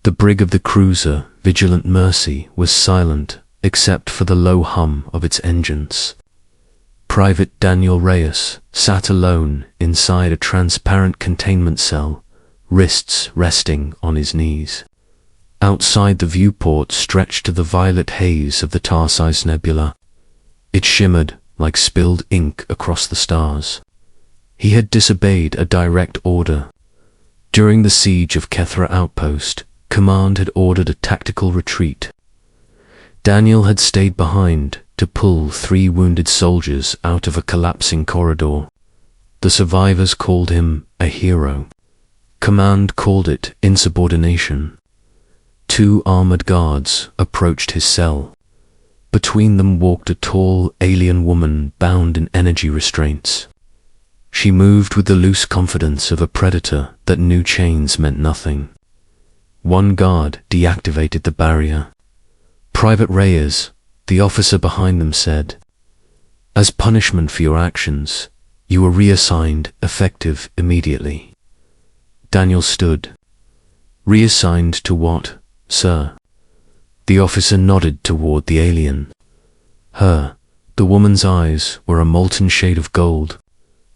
The brig of the cruiser, Vigilant Mercy, was silent except for the low hum of its engines. Private Daniel Reyes sat alone inside a transparent containment cell, wrists resting on his knees. Outside, the viewport stretched to the violet haze of the Tarsis Nebula. It shimmered like spilled ink across the stars. He had disobeyed a direct order. During the siege of Kethra Outpost, Command had ordered a tactical retreat. Daniel had stayed behind to pull 3 wounded soldiers out of a collapsing corridor. The survivors called him a hero. Command called it insubordination. 2 armored guards approached his cell. Between them walked a tall alien woman bound in energy restraints. She moved with the loose confidence of a predator that knew chains meant nothing. One guard deactivated the barrier. Private Reyes, the officer behind them, said, "As punishment for your actions, you were reassigned, effective immediately." Daniel stood. "Reassigned to what, sir?" The officer nodded toward the alien. Her, the woman's eyes were a molten shade of gold.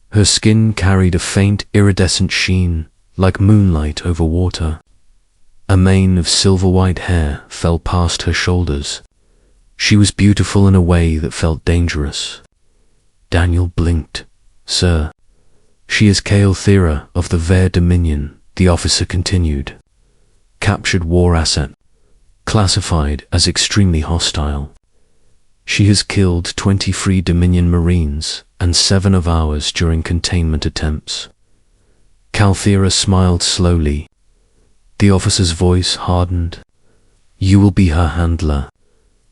Her skin carried a faint iridescent sheen, like moonlight over water. A mane of silver-white hair fell past her shoulders. She was beautiful in a way that felt dangerous. Daniel blinked. "Sir." "She is Kael'thera of the Ver Dominion," the officer continued. "Captured war asset. Classified as extremely hostile. She has killed 23 Dominion Marines and 7 of ours during containment attempts." Kael'thera smiled slowly. The officer's voice hardened. "You will be her handler.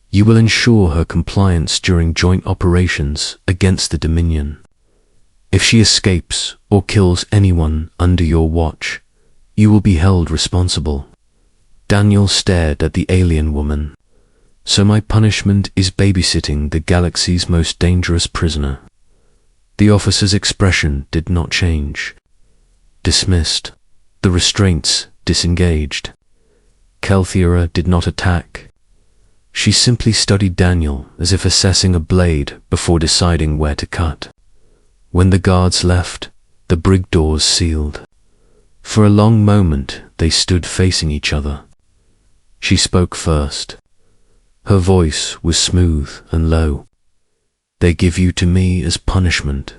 You will ensure her compliance during joint operations against the Dominion. If she escapes or kills anyone under your watch, you will be held responsible." Daniel stared at the alien woman. "So my punishment is babysitting the galaxy's most dangerous prisoner." The officer's expression did not change. Dismissed. The restraints disengaged. Kael'thera did not attack. She simply studied Daniel as if assessing a blade before deciding where to cut. When the guards left, the brig doors sealed. For a long moment they stood facing each other. She spoke first. Her voice was smooth and low. "They give you to me as punishment."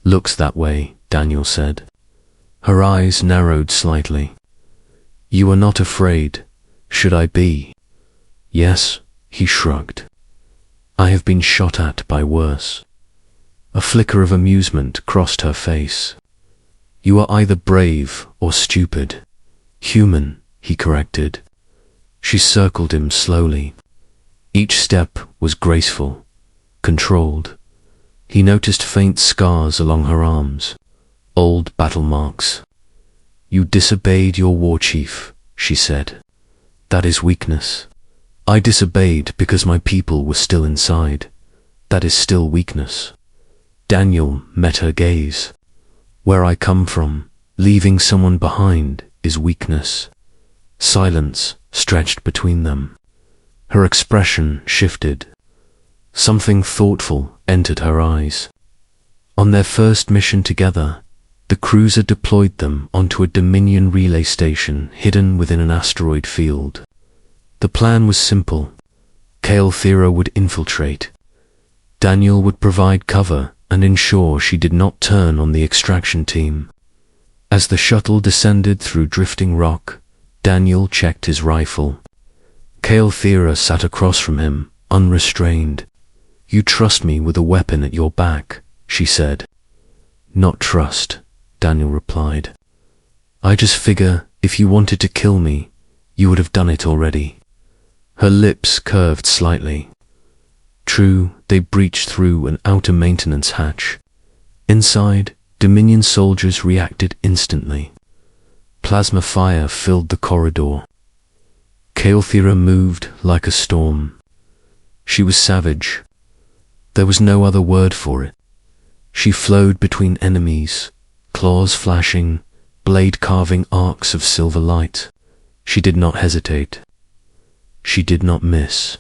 "Looks that way," Daniel said. Her eyes narrowed slightly. "You are not afraid. Should I be?" "Yes," he shrugged. "I have been shot at by worse." A flicker of amusement crossed her face. "You are either brave or stupid." "Human," he corrected. She circled him slowly. Each step was graceful, controlled. He noticed faint scars along her arms, old battle marks. "You disobeyed your war chief," she said. "That is weakness." "I disobeyed because my people were still inside. That is still weakness." Daniel met her gaze. "Where I come from, leaving someone behind is weakness." Silence stretched between them. Her expression shifted. Something thoughtful entered her eyes. On their first mission together, the cruiser deployed them onto a Dominion relay station hidden within an asteroid field. The plan was simple. Kael'thera would infiltrate. Daniel would provide cover and ensure she did not turn on the extraction team. As the shuttle descended through drifting rock, Daniel checked his rifle. Kael'thera sat across from him, unrestrained. "You trust me with a weapon at your back," she said. "Not trust," Daniel replied. "I just figure if you wanted to kill me, you would have done it already." Her lips curved slightly. True, they breached through an outer maintenance hatch. Inside, Dominion soldiers reacted instantly. Plasma fire filled the corridor. Kael'thera moved like a storm. She was savage. There was no other word for it. She flowed between enemies, claws flashing, blade carving arcs of silver light. She did not hesitate. She did not miss.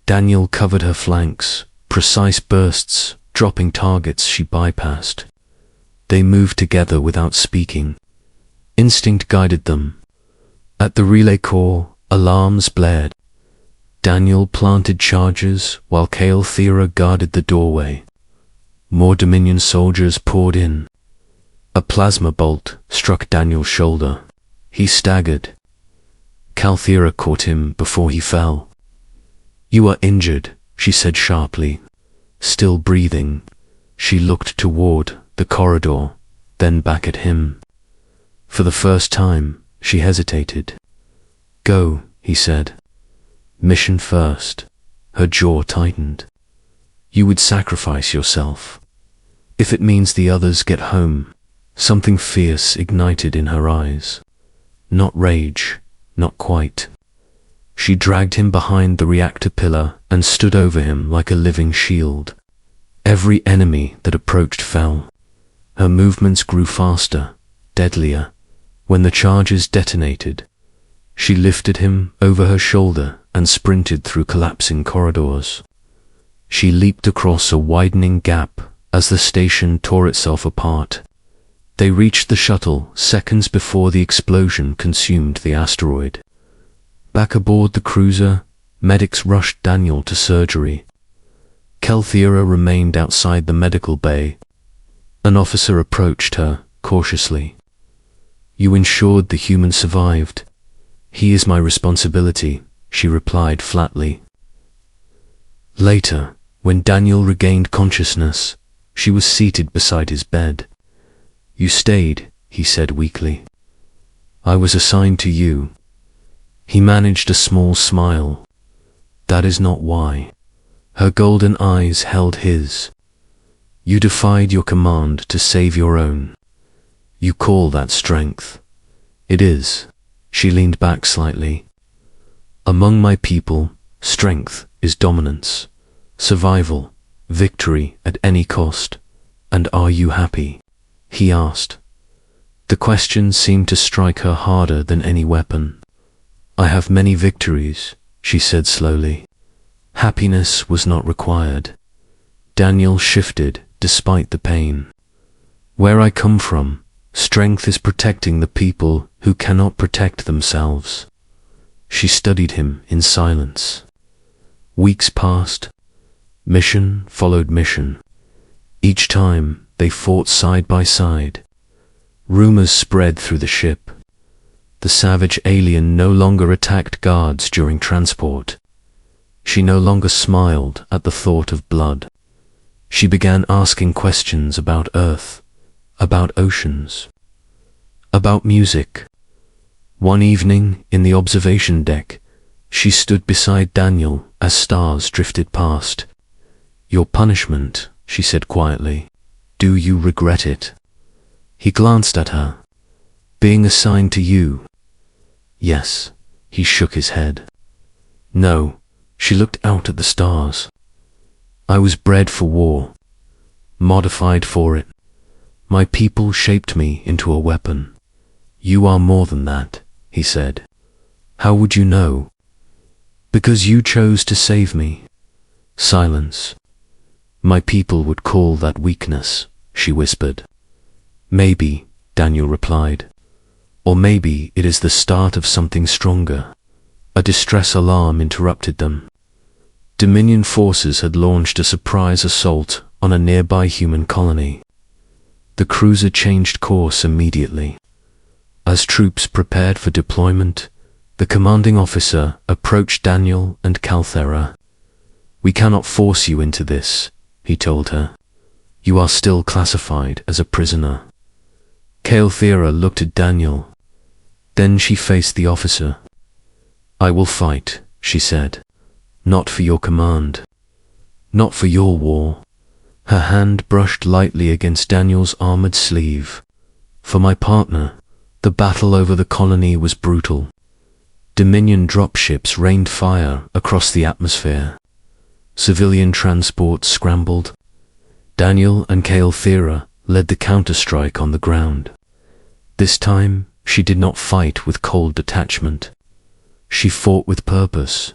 Daniel covered her flanks, precise bursts, dropping targets she bypassed. They moved together without speaking. Instinct guided them. At the relay core, alarms blared. Daniel planted charges while Thera guarded the doorway. More Dominion soldiers poured in. A plasma bolt struck Daniel's shoulder. He staggered. Thera caught him before he fell. "You are injured," she said sharply. Still breathing, she looked toward the corridor, then back at him. For the first time, she hesitated. "Go," he said. "Mission first." Her jaw tightened. "You would sacrifice yourself. If it means the others get home." Something fierce ignited in her eyes. Not rage, not quite. She dragged him behind the reactor pillar and stood over him like a living shield. Every enemy that approached fell. Her movements grew faster, deadlier. When the charges detonated, she lifted him over her shoulder and sprinted through collapsing corridors. She leaped across a widening gap as the station tore itself apart. They reached the shuttle seconds before the explosion consumed the asteroid. Back aboard the cruiser, medics rushed Daniel to surgery. Thera remained outside the medical bay. An officer approached her cautiously. "You ensured the human survived." "He is my responsibility," she replied flatly. Later, when Daniel regained consciousness, she was seated beside his bed. "You stayed," he said weakly. "I was assigned to you." He managed a small smile. "That is not why." Her golden eyes held his. "You defied your command to save your own. You call that strength." "It is." She leaned back slightly. "Among my people, strength is dominance, survival, victory at any cost. And are you happy?" he asked. The question seemed to strike her harder than any weapon. "I have many victories," she said slowly. Happiness was not required. Daniel shifted despite the pain. "Where I come from, strength is protecting the people who cannot protect themselves." She studied him in silence. Weeks passed. Mission followed mission. Each time, they fought side by side. Rumors spread through the ship. The savage alien no longer attacked guards during transport. She no longer smiled at the thought of blood. She began asking questions about Earth, about oceans, about music. One evening, in the observation deck, she stood beside Daniel as stars drifted past. "Your punishment," she said quietly. "Do you regret it?" He glanced at her. "Being assigned to you?" "Yes." He shook his head. "No." She looked out at the stars. "I was bred for war, modified for it. My people shaped me into a weapon." "You are more than that," he said. "How would you know?" "Because you chose to save me." Silence. "My people would call that weakness," she whispered. "Maybe," Daniel replied. "Or maybe it is the start of something stronger." A distress alarm interrupted them. Dominion forces had launched a surprise assault on a nearby human colony. The cruiser changed course immediately. As troops prepared for deployment, the commanding officer approached Daniel and Thera. "We cannot force you into this," he told her. "You are still classified as a prisoner." Thera looked at Daniel. Then she faced the officer. "I will fight," she said. "Not for your command. Not for your war." Her hand brushed lightly against Daniel's armored sleeve. "For my partner." The battle over the colony was brutal. Dominion dropships rained fire across the atmosphere. Civilian transport scrambled. Daniel and Thera led the counterstrike on the ground. This time, She did not fight with cold detachment. She fought with purpose.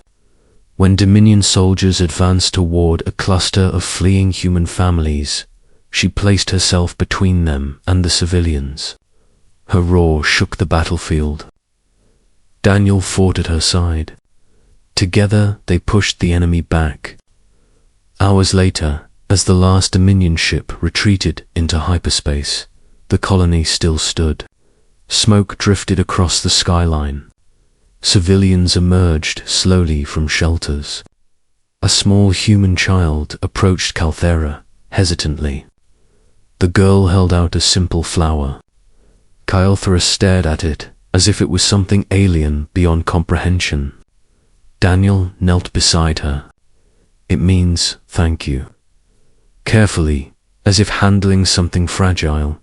When Dominion soldiers advanced toward a cluster of fleeing human families, she placed herself between them and the civilians. Her roar shook the battlefield. Daniel fought at her side. Together they pushed the enemy back. Hours later, as the last Dominion ship retreated into hyperspace, the colony still stood. Smoke drifted across the skyline. Civilians emerged slowly from shelters. A small human child approached Calthera hesitantly. The girl held out a simple flower. Calthera stared at it as if it was something alien beyond comprehension. Daniel knelt beside her. It means thank you. Carefully, as if handling something fragile,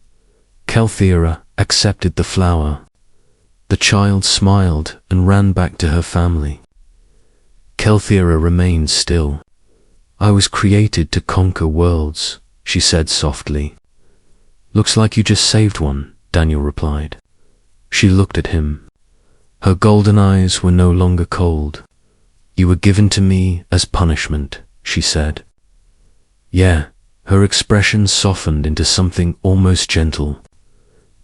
Calthera accepted the flower. The child smiled and ran back to her family. Calthera remained still. I was created to conquer worlds, she said softly. Looks like you just saved one, Daniel replied. She looked at him. Her golden eyes were no longer cold. You were given to me as punishment, she said. Yeah, her expression softened into something almost gentle.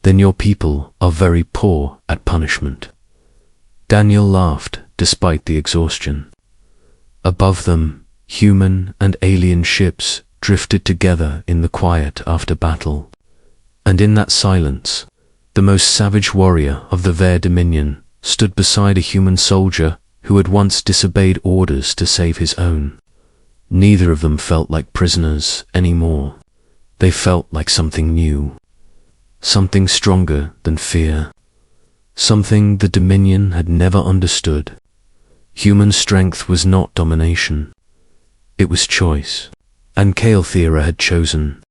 Then your people are very poor at punishment. Daniel laughed despite the exhaustion. Above them, human and alien ships drifted together in the quiet after battle. And in that silence, the most savage warrior of the Ver Dominion stood beside a human soldier who had once disobeyed orders to save his own. Neither of them felt like prisoners anymore. They felt like something new. Something stronger than fear. Something the Dominion had never understood. Human strength was not domination. It was choice. And Calthera had chosen